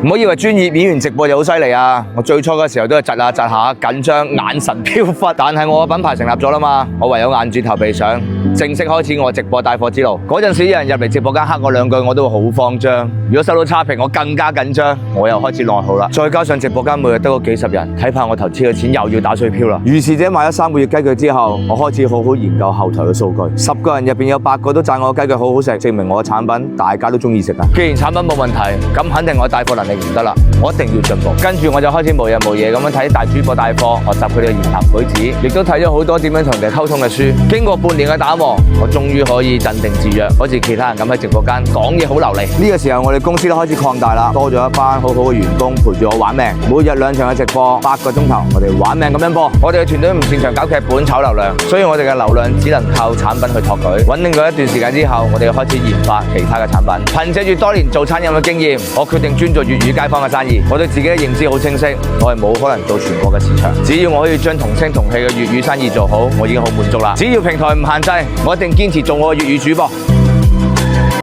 唔好以為專業演員直播就好犀利啊！我最初嗰時候都係窒下窒下，緊張，眼神飄忽。但係我個品牌成立咗啦嘛，我唯有硬住頭皮上，正式開始我直播帶貨之路。嗰陣時有人入嚟直播間黑我兩句，我都會好慌張。如果收到差評，我更加緊張。我又開始內耗啦。再加上直播間每日得嗰幾十人，睇怕我投資嘅錢又要打水漂啦。如是者買咗3個月雞腳之後，我開始好好研究後台嘅數據。10個人入邊有8個都讚我雞腳好好食，證明我嘅產品大家都中意食啊！既然產品冇問題，咁肯定我帶貨能力唔得啦，我一定要進步。跟住我就開始無日無夜咁樣睇大主播帶貨，學習佢哋嘅言談舉止，亦都睇咗好多點樣同人哋溝通嘅書。經過半年嘅打磨，我終於可以鎮定自若，好似其他人咁喺直播間講嘢好流利。呢個時候我哋公司都開始擴大啦，多咗一班好好嘅員工陪住我玩命，每日2場嘅直播，8個鐘頭，我哋玩命咁樣播。我哋嘅團隊唔擅長搞劇本炒流量，所以我哋嘅流量只能靠產品去托舉。穩定咗一段時間之後，我哋又開始研發其他嘅產品。憑借住多年做餐飲嘅經驗，我決定專做粵語街坊嘅生意。我對自己嘅認知好清晰，我係冇可能做全國嘅市場。只要我可以將同聲同氣嘅粵語生意做好，我已經好滿足啦。只要平台唔限制，我一定堅持做我嘅粵語主播。